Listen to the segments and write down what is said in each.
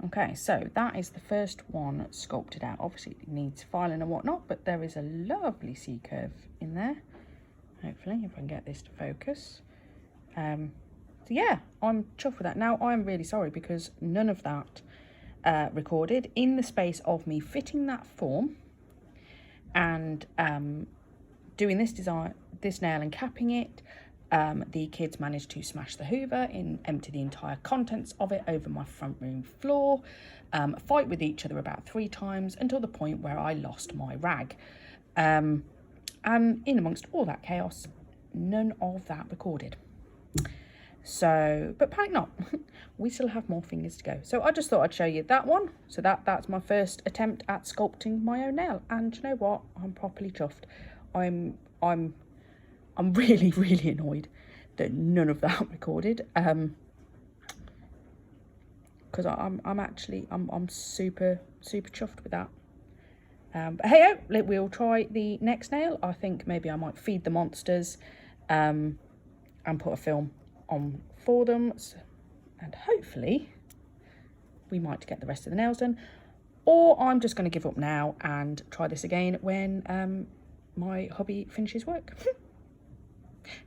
Okay, so that is the first one sculpted out. Obviously it needs filing and whatnot, but there is a lovely C curve in there. Hopefully, if I can get this to focus. So yeah, I'm chuffed with that. Now I'm really sorry because none of that recorded in the space of me fitting that form and doing this design, this nail and capping it. The kids managed to smash the hoover and empty the entire contents of it over my front room floor, fight with each other about 3 times until the point where I lost my rag. And in amongst all that chaos, none of that recorded. So, but panic not, we still have more fingers to go. So I just thought I'd show you that one. So that's my first attempt at sculpting my own nail. And you know what? I'm properly chuffed. I'm really, really annoyed that none of that recorded. Because I'm super chuffed with that. But hey, we'll try the next nail. I think maybe I might feed the monsters and put a film on for them, and hopefully we might get the rest of the nails done, or I'm just going to give up now and try this again when my hubby finishes work.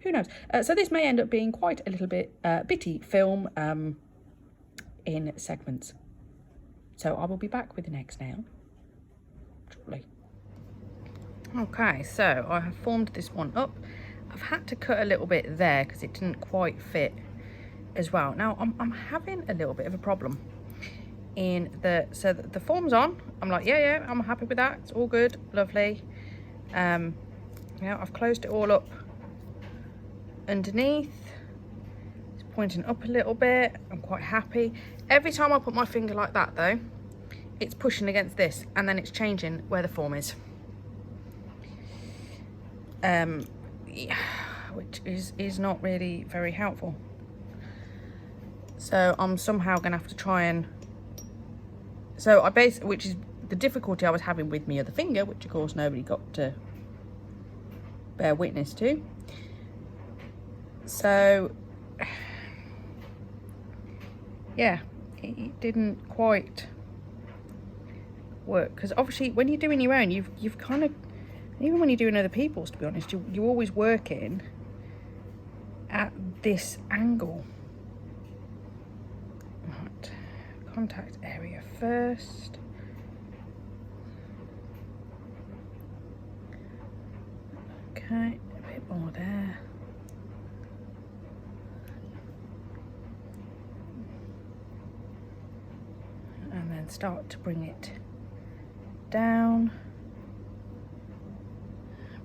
Who knows? So this may end up being quite a little bit bitty film in segments. So I will be back with the next nail shortly. Okay, so I have formed this one up. I've had to cut a little bit there because it didn't quite fit as well. Now I'm having a little bit of a problem in so the form's on. I'm like, yeah, I'm happy with that. It's all good, lovely. You know, I've closed it all up underneath. It's pointing up a little bit. I'm quite happy. Every time I put my finger like that though, it's pushing against this and then it's changing where the form is. Yeah, which is not really very helpful. So I'm somehow gonna have to try and, so which is the difficulty I was having with my other finger, which of course nobody got to bear witness to. So yeah, it didn't quite work, because obviously when you're doing your own, you've kind of, even when you're doing other people's, to be honest, you're always working at this angle. Right, contact area first. Okay, a bit more there. And then start to bring it down.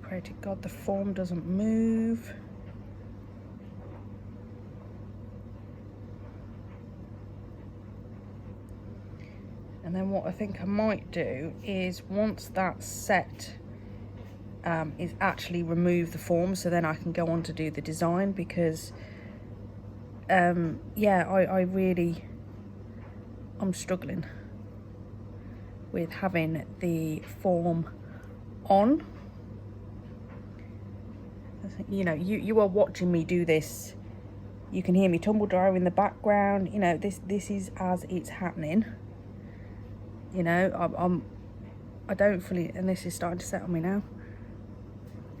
Pray to God the form doesn't move. And then what I think I might do is, once that's set, is actually remove the form, so then I can go on to do the design, because yeah, I'm struggling with having the form on. You know, you are watching me do this. You can hear me tumble dryer in the background. You know, this is as it's happening. You know, I don't fully, and this is starting to set on me now.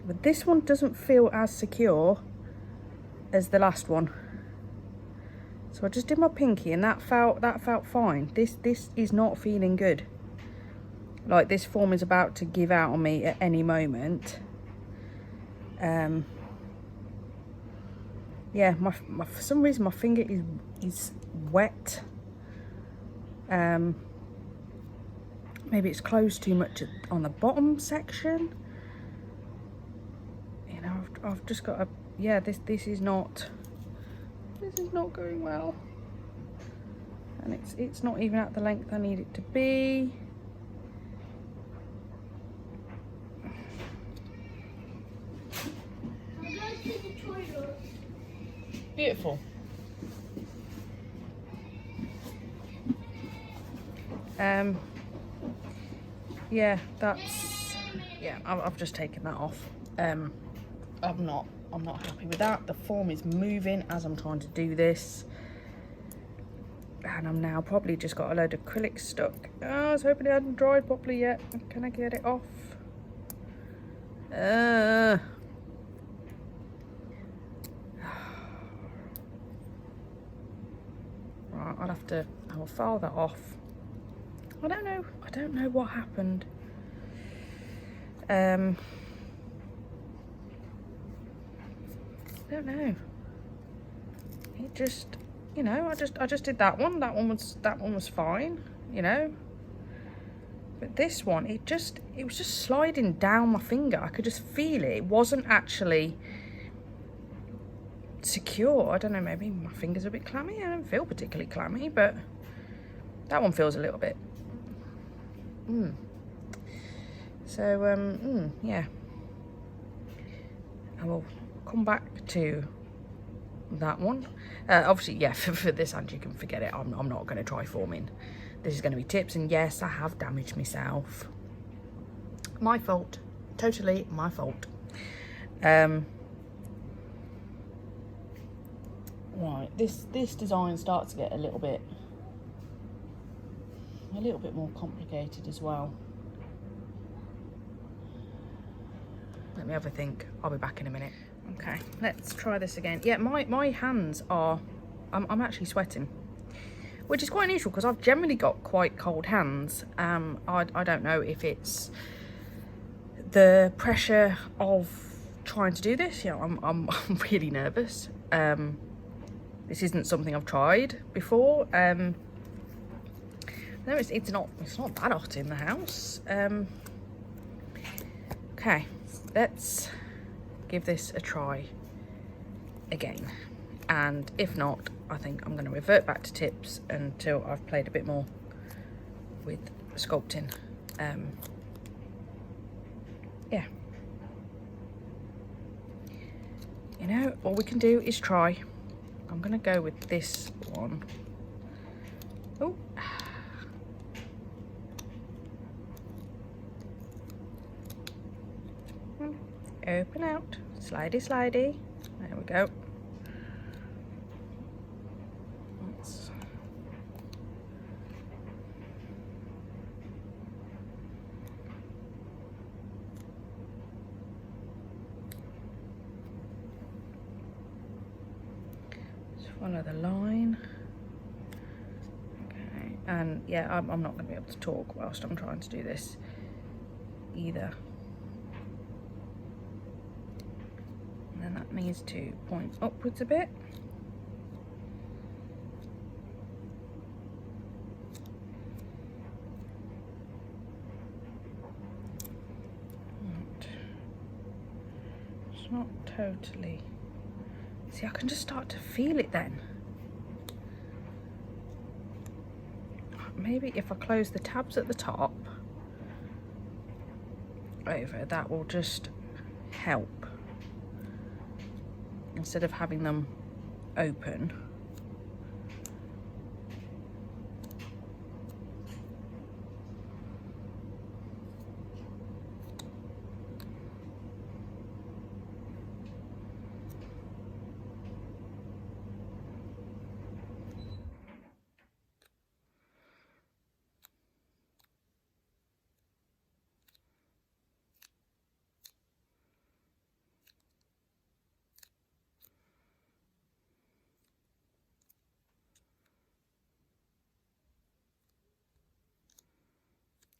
But this one doesn't feel as secure as the last one. So I just did my pinky and that felt fine. This is not feeling good. Like, this form is about to give out on me at any moment. Yeah, for some reason my finger is wet. Maybe it's closed too much on the bottom section. You know, I've just got a, yeah, this is not going well, and it's not even at the length I need it to be. Beautiful. Yeah, I've just taken that off. I'm not happy with that. The form is moving as I'm trying to do this. And I'm now probably just got a load of acrylic stuck. Oh, I was hoping it hadn't dried properly yet. Can I get it off? Right, I'll file that off. I don't know what happened. I don't know. It just, you know, I just did that one. That one was fine, you know. But this one, it was just sliding down my finger. I could just feel it. It wasn't actually secure. I don't know, maybe my finger's a bit clammy. I don't feel particularly clammy, but that one feels a little bit. So, yeah. I will come back to that one. Obviously, yeah, for this hand, you can forget it. I'm not going to try forming. This is going to be tips, and yes, I have damaged myself. My fault. Totally my fault. Right, this design starts to get a little bit more complicated as well. Let me have a think. I'll be back in a minute. Okay, let's try this again. Yeah, my hands are, I'm actually sweating, which is quite unusual because I've generally got quite cold hands. I don't know if it's the pressure of trying to do this. You know, I'm really nervous. This isn't something I've tried before. No, it's not that hot in the house. Okay, let's give this a try again, and if not, I think I'm going to revert back to tips until I've played a bit more with sculpting. Yeah, you know, all we can do is try. I'm going to go with this one. Oh, open out, slidey slidey. There we go. Follow the line. Okay, and yeah, I'm not going to be able to talk whilst I'm trying to do this either. And then that needs to point upwards a bit. It's not totally. See, I can just start to feel it then. Maybe if I close the tabs at the top over, that will just help. Instead of having them open.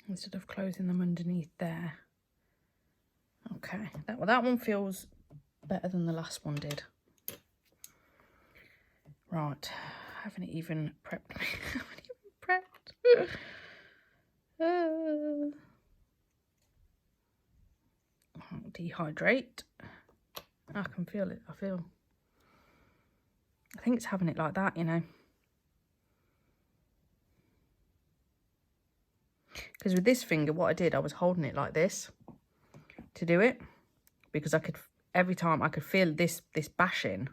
Instead of closing them underneath there. Okay, that one feels better than the last one did. Right, I haven't even prepped. I'll dehydrate. I can feel it. I think it's having it like that, you know. Because with this finger, what I did, I was holding it like this to do it, because I could, every time I could feel this bashing.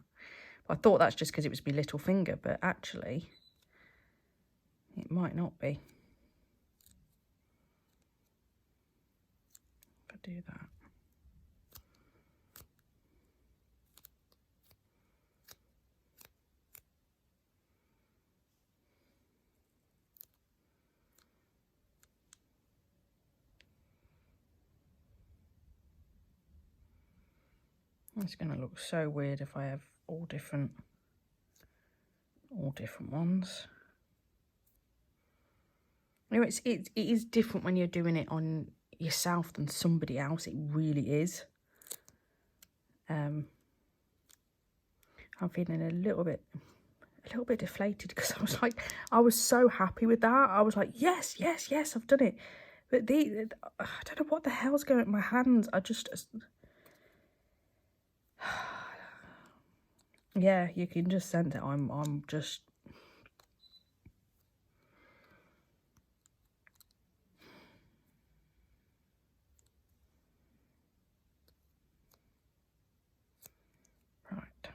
I thought that's just because it was my little finger, but actually it might not be. If I do that. It's going to look so weird if I have all different ones. You know, it is different when you're doing it on yourself than somebody else. It really is. I'm feeling a little bit deflated because I was so happy with that. I was like, yes, I've done it. But I don't know what the hell's going on in my hands. Yeah, you can just sense it. I'm just. Right.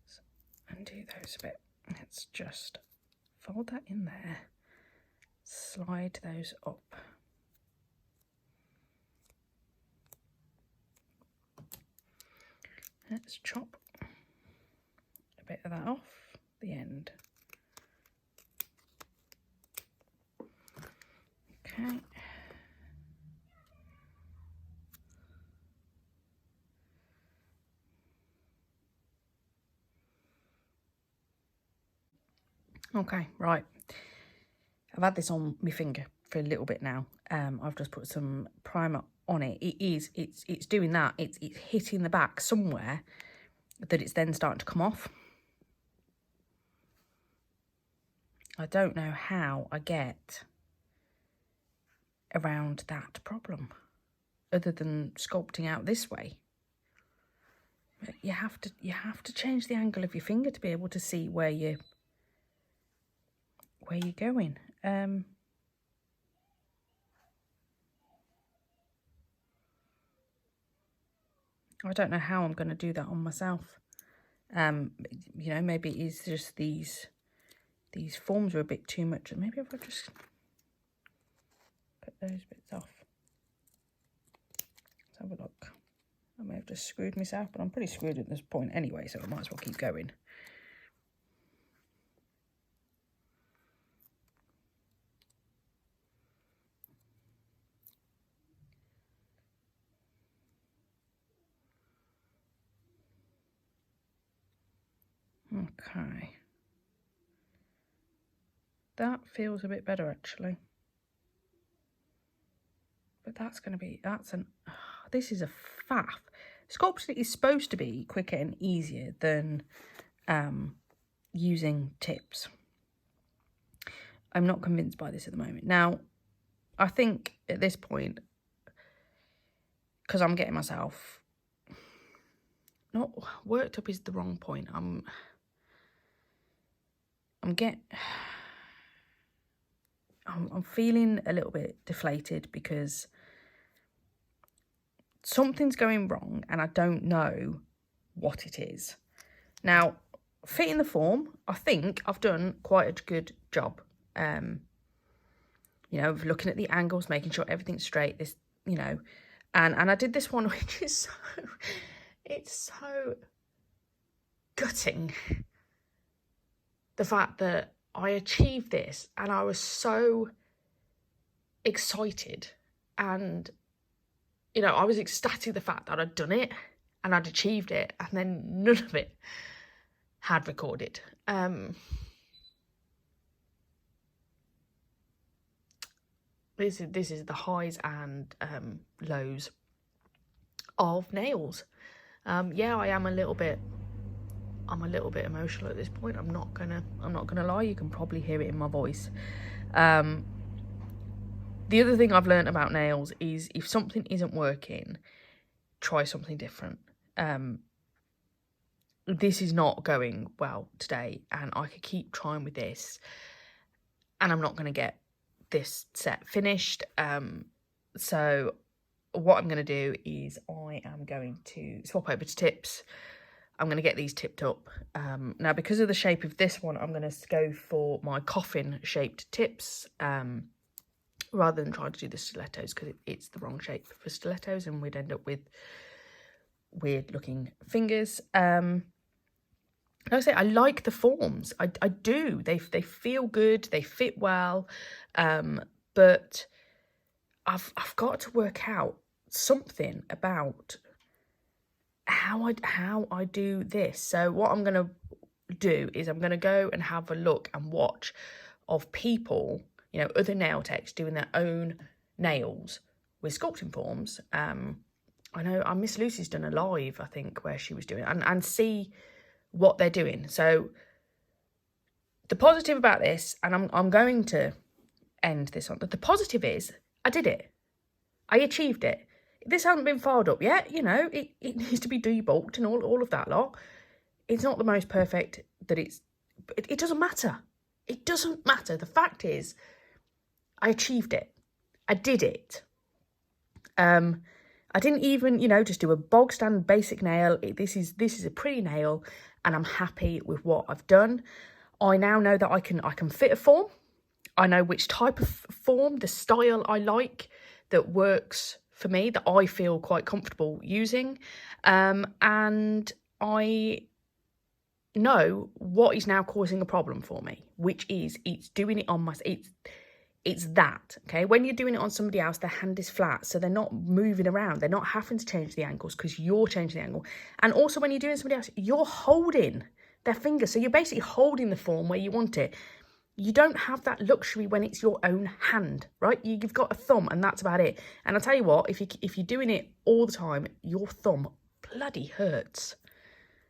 So, undo those a bit. Let's just fold that in there. Slide those up. Let's chop a bit of that off the end. Okay. Okay, right. I've had this on my finger for a little bit now. I've just put some primer on it. It's doing that. It's hitting the back somewhere that it's then starting to come off. I don't know how I get around that problem other than sculpting out this way. You have to change the angle of your finger to be able to see where you're going. I don't know how I'm going to do that on myself. You know, maybe it's just these forms are a bit too much. Maybe if I just cut those bits off. Let's have a look. I may have just screwed myself, but I'm pretty screwed at this point anyway, so I might as well keep going. Okay. That feels a bit better actually. But this is a faff. Sculpting is supposed to be quicker and easier than using tips. I'm not convinced by this at the moment. Now, I think at this point, because I'm getting myself, not worked up is the wrong point. I'm feeling a little bit deflated because something's going wrong and I don't know what it is. Now, fitting the form, I think I've done quite a good job. You know, of looking at the angles, making sure everything's straight. This, you know, and I did this one, which is it's so gutting. The fact that I achieved this and I was so excited and, you know, I was ecstatic the fact that I'd done it and I'd achieved it, and then none of it had recorded. This is the highs and lows of nails. Yeah, I'm a little bit emotional at this point. I'm not gonna lie. You can probably hear it in my voice. The other thing I've learned about nails is if something isn't working, try something different. This is not going well today, and I could keep trying with this, and I'm not going to get this set finished. So what I'm going to do is I am going to swap over to tips. I'm going to get these tipped up. Now, because of the shape of this one, I'm going to go for my coffin shaped tips rather than trying to do the stilettos, because it's the wrong shape for stilettos and we'd end up with weird looking fingers. Like I say, I like the forms. I do. They feel good. They fit well. But I've got to work out something about how I do this. So what I'm going to do is I'm going to go and have a look and watch of people, you know, other nail techs doing their own nails with sculpting forms. I know Miss Lucy's done a live, I think, where she was doing it, and see what they're doing. So the positive about this, and I'm going to end this on, the positive is I did it. I achieved it. This hasn't been filed up yet, you know, it needs to be debulked and all of that lot. It's not the most perfect that it doesn't matter. It doesn't matter. The fact is, I achieved it. I did it. I didn't even, you know, just do a bog standard basic nail. This is a pretty nail, and I'm happy with what I've done. I now know that I can fit a form. I know which type of form, the style I like that works for me, that I feel quite comfortable using. And I know what is now causing a problem for me, which is it's doing it on my, it's that, okay? When you're doing it on somebody else, their hand is flat, so they're not moving around. They're not having to change the angles because you're changing the angle. And also when you're doing somebody else, you're holding their finger. So you're basically holding the form where you want it. You don't have that luxury when it's your own hand, right? You've got a thumb and that's about it. And I'll tell you what, if you're doing it all the time, your thumb bloody hurts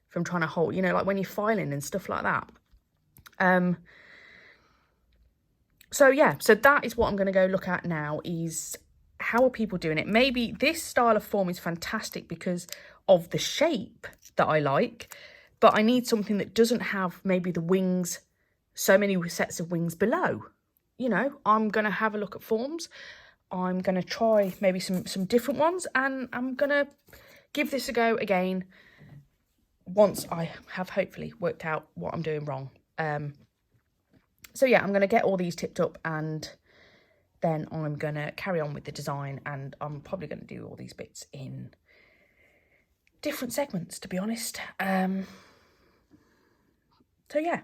from trying to hold, you know, like when you're filing and stuff like that. So yeah, so that is what I'm going to go look at now, is how are people doing it? Maybe this style of form is fantastic because of the shape that I like, but I need something that doesn't have maybe the wings, so many sets of wings below. You know, I'm going to have a look at forms. I'm going to try maybe some different ones, and I'm going to give this a go again once I have hopefully worked out what I'm doing wrong. So yeah, I'm going to get all these tipped up, and then I'm going to carry on with the design, and I'm probably going to do all these bits in different segments, to be honest. So yeah,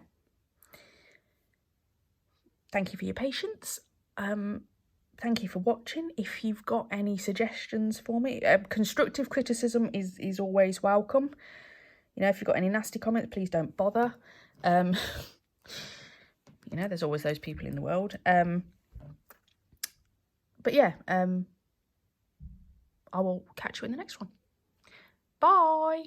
thank you for your patience. Thank you for watching. If you've got any suggestions for me, constructive criticism is always welcome. You know, if you've got any nasty comments, please don't bother. You know, there's always those people in the world. But yeah, I will catch you in the next one. Bye.